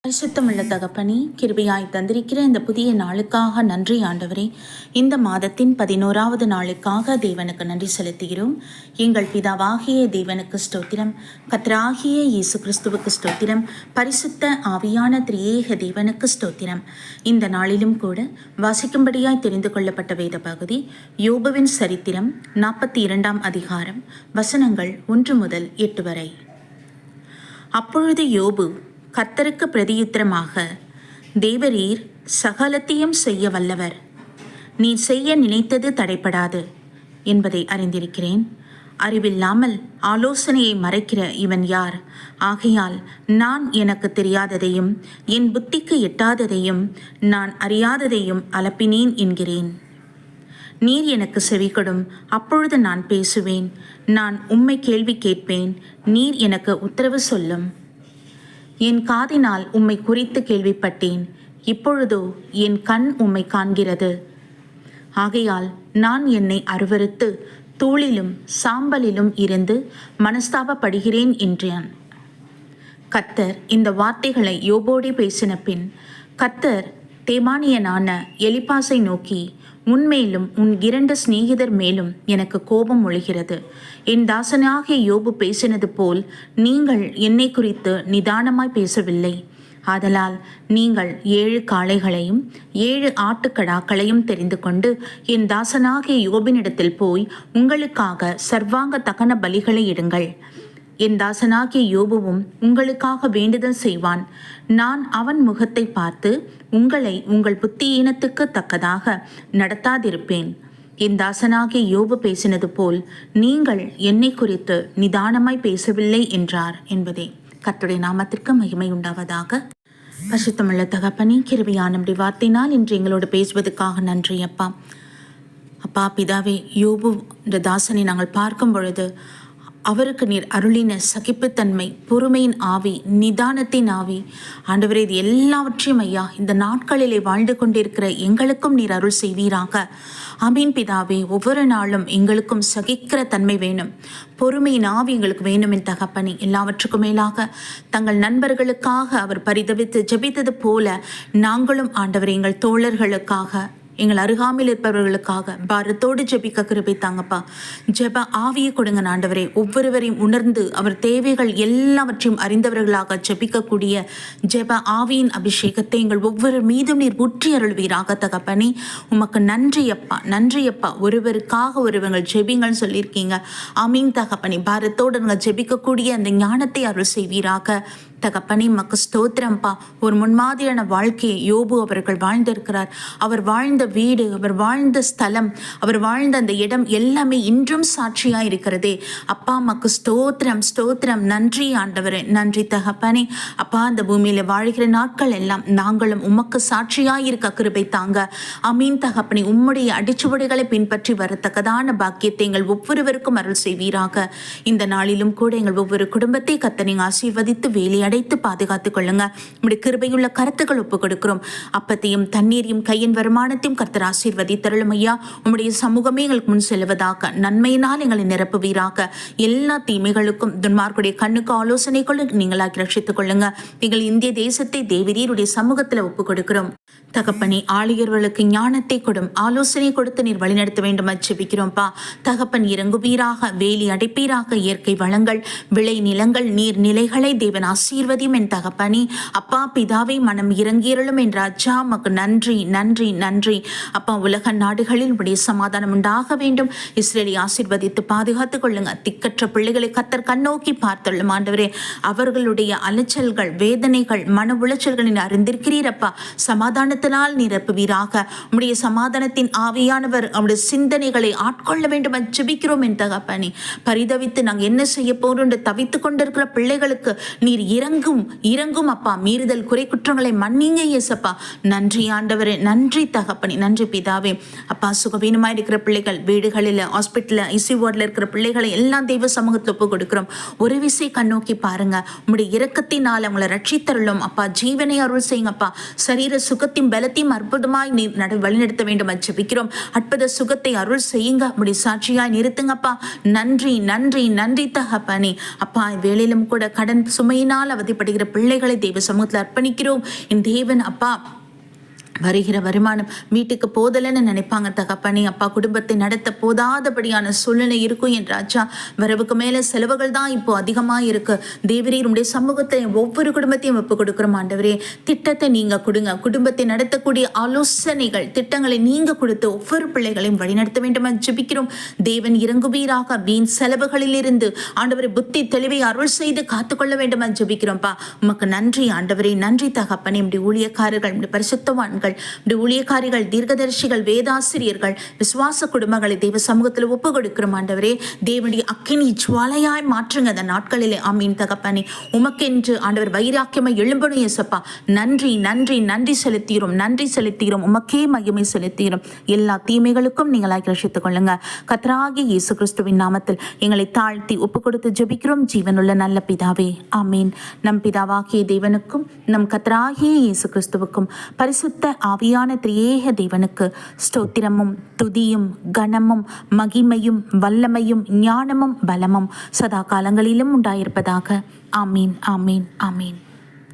பரிசுத்தமுள்ள தகப்பனே, கிருபையாய் தந்திருக்கிற இந்த புதிய நாளுக்காக நன்றி ஆண்டவரே. இந்த மாதத்தின் 11வது நாளுக்காக தேவனுக்கு நன்றி செலுத்துகிறோம். எங்கள் பிதாவாகிய தேவனுக்கு ஸ்தோத்திரம், கர்த்தராகிய இயேசு கிறிஸ்துவுக்கு ஸ்தோத்திரம், பரிசுத்த ஆவியான திரியேக தேவனுக்கு ஸ்தோத்திரம். இந்த நாளிலும் கூட வாசிக்கும்படியாய் தெரிந்து கொள்ளப்பட்ட வேத பகுதி யோபுவின் சரித்திரம் 42ஆம் அதிகாரம், வசனங்கள் 1 முதல் 8 வரை. அப்பொழுது யோபு கர்த்தருக்கு பிரதியுத்தரமாக, தேவரீர் சகலத்தையும் செய்ய வல்லவர், நீர் செய்ய நினைத்தது தடைப்படாது என்பதை அறிந்திருக்கிறேன். அறிவில்லாமல் ஆலோசனையை மறைக்கிற இவன் யார்? ஆகையால் நான் எனக்கு தெரியாததையும் என் புத்திக்கு எட்டாததையும் நான் அறியாததையும் அலப்பினேன் என்கிறேன். நீர் எனக்கு செவிகொடும், அப்பொழுது நான் பேசுவேன். நான் உம்மை கேள்வி கேட்பேன், நீர் எனக்கு உத்தரவு சொல்லும். என் காதினால் உம்மை குறித்து கேள்விப்பட்டேன், இப்பொழுதோ என் கண் உம்மை காண்கிறது. ஆகையால் நான் என்னை அருவருத்து தூளிலும் சாம்பலிலும் இருந்து மனஸ்தாபப்படுகிறேன் என்றான். கர்த்தர் இந்த வார்த்தைகளை யோபோடே பேசின பின் கர்த்தர் தேமானியனான எலிப்பாசை நோக்கி, உன்மேலும் உன் 2 சிநேகிதர் மேலும் எனக்கு கோபம் ஒழுகிறது. என் தாசனாகிய யோபு பேசினது போல் நீங்கள் என்னை குறித்து நிதானமாய் பேசவில்லை. ஆதலால் நீங்கள் 7 காளைகளையும் 7 ஆட்டுக்கடாக்களையும் தெரிந்து கொண்டு என் தாசனாகிய யோபினிடத்தில் போய் உங்களுக்காக சர்வாங்க தகன பலிகளை இடுங்கள். என் தாசனாகிய யோபுவும் உங்களுக்காக வேண்டுதல் செய்வான். நான் அவன் முகத்தை பார்த்து உங்களை உங்கள் புத்தியீனத்துக்கு தக்கதாக நடத்தாதிருப்பேன். என் தாசனாகிய யோபு பேசினது போல் நீங்கள் என்னை குறித்து நிதானமாய் பேசவில்லை என்றார் என்பதே. கர்த்தருடைய நாமத்திற்கு மகிமை உண்டாவதாக. பரிசுத்தமுள்ள தகப்பனே, கிருபையான வார்த்தையினால் இன்று எங்களோடு பேசுவதற்காக நன்றி அப்பா. அப்பா பிதாவே, யோபு என்ற தாசனை நாங்கள் பார்க்கும் பொழுது அவருக்கு நீர் அருளின சகிப்புத்தன்மை, பொறுமையின் ஆவி, நிதானத்தின் ஆவி, ஆண்டவரே, இது எல்லாவற்றையும் ஐயா இந்த நாட்களிலே வாழ்ந்து கொண்டிருக்கிற எங்களுக்கும் நீர் அருள் செய்வீராக. ஆமீன் பிதாவே. ஒவ்வொரு நாளும் எங்களுக்கும் சகிக்கிற தன்மை வேணும், பொறுமையின் ஆவி எங்களுக்கு வேணும் என் தகப்பனே. எல்லாவற்றுக்கும் மேலாக தங்கள் நண்பர்களுக்காக அவர் பரிதவித்து ஜெபித்தது போல நாங்களும் ஆண்டவரே எங்கள் தோழர்களுக்காக, எங்கள் அருகாமையில் இருப்பவர்களுக்காக பாரத்தோடு ஜெபிக்க கிருபை தாங்கப்பா. ஜெப ஆவியை கொடுங்க ஆண்டவரே. ஒவ்வொருவரையும் உணர்ந்து அவர் தேவைகள் எல்லாவற்றையும் அறிந்தவர்களாக ஜெபிக்கக்கூடிய ஜெப ஆவியின் அபிஷேகத்தை எங்கள் ஒவ்வொரு மீதும் நீர் ஊற்றி அருள்வீராக தகப்பனே. உமக்கு நன்றி அப்பா, நன்றி அப்பா. ஒருவருக்காக ஒருவர்கள் ஜெபிங்கள் சொல்லியிருக்கீங்க. ஆமீன் தகப்பனே. பாரத்தோடு நாங்கள் ஜெபிக்கக்கூடிய அந்த ஞானத்தை அருள் செய்வீராக தகப்பனே. மக்கு ஸ்தோத்திரம்பா. ஒரு முன்மாதிரியான வாழ்க்கையை யோபு அவர்கள் வாழ்ந்திருக்கிறார். அவர் வாழ்ந்த வீடு, அவர் வாழ்ந்த ஸ்தலம், அவர் வாழ்ந்த அந்த இடம் எல்லாமே இன்றும் சாட்சியா இருக்கிறதே அப்பா. மக்கு ஸ்தோத்திரம், ஸ்தோத்திரம். நன்றி ஆண்டவரே, நன்றி தகப்பனே. அப்பா, அந்த பூமியில வாழ்கிற நாட்கள் எல்லாம் நாங்களும் உமக்கு சாட்சியாய் இருக்க கிருபை தாங்க. அமீன் தகப்பனே. உம்முடைய அடிச்சுவடுகளை பின்பற்றி வரத்தக்கதான பாக்கியத்தை எங்கள் ஒவ்வொருவருக்கும் அருள் செய்வீராக. இந்த நாளிலும் கூட எங்கள் ஒவ்வொரு குடும்பத்தை கர்த்தர் நீங்க ஆசீர்வதித்து வேலி அடைத்து பாதுகாத்துக் கொள்ளுங்க. நம்முடைய கிருபையுள்ள கருத்துக்கள் ஒப்புக் கொடுக்கிறோம். அப்பத்தையும் தண்ணீரையும் கையின் வருமானத்தையும் கர்த்தர் ஆசீர்வதித்தருளும் ஐயா. உம்முடைய சமூகமே எங்களுக்கு முன் செல்வதாக, நன்மையினால் எங்களை நிரப்புவீராக. எல்லா தீமைகளுக்கும் துன்மார்க்குடைய கண்ணுக்கு ஆலோசனை கொள்ள நீங்களாக்கி ரட்சித்துக் கொள்ளுங்க. எங்கள் இந்திய தேசத்தை தேவரீருடைய சமூகத்தில் ஒப்புக் கொடுக்கிறோம் தகப்பனே. ஆளுயர்களுக்கு ஞானத்தை கொடும், ஆலோசனை கொடுத்து நீர் வழிநடத்த வேண்டும் ஜெபிக்கிறோம்ப்பா. தகப்பன் இறங்குவீராக, வேலி அடைப்பீராக. இயற்கை வளங்கள், விளை நிலங்கள், நீர் நிலைகளை தேவன் ஆசீர்வதியும் என் தகப்பனே. அப்பா பிதாவை மனம் இறங்கியருளும் என்ற அச்சா. மக்கு நன்றி, நன்றி, நன்றி அப்பா. உலக நாடுகளில் உடைய சமாதானம் உண்டாக வேண்டும். இஸ்ரேலை ஆசீர்வதித்து பாதுகாத்துக் கொள்ளுங்க. திக்கற்ற பிள்ளைகளை கர்த்தர் கண்ணோக்கி பார்த்துள்ளும் ஆண்டவரே. அவர்களுடைய அலைச்சல்கள், வேதனைகள், மன உளைச்சல்களின் அறிந்திருக்கிறீரப்பா. சமாதானத்தினால் நிரப்புவீராக. உம்முடைய சமாதானத்தின் ஆவியானவர் அவருடைய சிந்தனைகளை ஆட்கொள்ள வேண்டும் ஜெபிக்கிறோம் என் தகப்பனே. பரிதவித்து நாங்கள் என்ன செய்ய போறோம் என்று தவித்து கொண்டிருக்கிற பிள்ளைகளுக்கு நீர் இறங்கும், இறங்கும் அப்பா. மீறுதல் குறை குற்றங்களை மன்னிங்க இயேசப்பா. நன்றி ஆண்டவரே, நன்றி தகப்பனே, நன்றி பிதாவே. அப்பா, சுகவீனமாக இருக்கிற பிள்ளைகள், வீடுகளில், ஹாஸ்பிட்டலில், ஐசி வார்டில் இருக்கிற பிள்ளைகளை எல்லாம் தெய்வ சமூகத்தில் ஒப்பு கொடுக்கிறோம். ஒரு விசை கண்ணோக்கி பாருங்க. உம்முடைய இரக்கத்தினால் அவங்களை ரட்சித்தருளும் அப்பா. ஜீவனை அருள் செய்யுங்கப்பா. சரீர சுகத்தையும் பலத்தையும் அற்புதமாய் நீ வழிநடத்த வேண்டும் ஜெபிக்கிறோம். அற்புத சுகத்தை அருள் செய்யுங்க. உம்முடைய சாட்சியாய் நிறுத்துங்கப்பா. நன்றி, நன்றி, நன்றி தகப்பனே. அப்பா, வேலையிலும் கூட கடன் சுமையினால் அவதிப்படுகிற பிள்ளைகளை தெய்வ சமூகத்தில் அர்ப்பணிக்கிறோம். என் தேவன் அப்பா, வருகிற வருமானம் வீட்டுக்கு போதலன்னு நினைப்பாங்க தகப்பனே. அப்பா, குடும்பத்தை நடத்த போதாதபடியான சூழ்நிலை இருக்கும் என் ராஜா. வரவுக்கு மேலே செலவுகள் தான் இப்போ அதிகமாக இருக்கு. தேவரே, உடைய சமூகத்தை ஒவ்வொரு குடும்பத்தையும் ஒப்பு கொடுக்குறோம் ஆண்டவரே. திட்டத்தை நீங்க கொடுங்க. குடும்பத்தை நடத்தக்கூடிய ஆலோசனைகள், திட்டங்களை நீங்க கொடுத்து ஒவ்வொரு பிள்ளைகளையும் வழிநடத்த வேண்டும் ஜெபிக்கிறோம். தேவன் இறங்குவீராக. வீண் செலவுகளில் இருந்து ஆண்டவரை புத்தி தெளிவை அருள் செய்து காத்துக்கொள்ள வேண்டும் ஜெபிக்கிறோம்ப்பா. உமக்கு நன்றி ஆண்டவரே. நன்றி தகப்பனே. இப்படி ஊழியக்காரர்கள், இப்படி பரிசுத்தவான்கள், ஊழியக்காரிகள், தீர்க்கதரிசிகள், வேதாசிரியர்கள், விசுவாச குடும்பங்களை தெய்வ சமூகத்தில் ஒப்பு கொடுக்கிறோம் ஆண்டவரே. தேவனுடைய அக்கினி ஜுவாலையாய் மாற்றுங்க அந்த நாட்களிலே. ஆமீன் தகப்பனே. உமக்கென்று ஆண்டவர் வைராக்கியமை எழும்பணும் இயேசப்பா. நன்றி நன்றி நன்றி செலுத்துகிறோம், நன்றி செலுத்துகிறோம். உமக்கே மகிமை செலுத்துகிறோம். எல்லா தீமைகளுக்கும் நீங்களாய் ரட்சித்துக் கொள்ளுங்க. கர்த்தராகிய இயேசு கிறிஸ்துவின் நாமத்தில் எங்களை தாழ்த்தி ஒப்பு கொடுத்து ஜெபிக்கிறோம் ஜீவனுள்ள நல்ல பிதாவே, ஆமீன். நம் பிதாவாகிய தேவனுக்கும் நம் கர்த்தராகிய இயேசு கிறிஸ்துவுக்கும் பரிசுத்த ஆவியான திரியேக தேவனுக்கு ஸ்தோத்திரமும் துதியும் கனமும் மகிமையும் வல்லமையும் ஞானமும் பலமும் சதா காலங்களிலும் உண்டாயிருப்பதாக. ஆமீன், ஆமீன், ஆமீன்.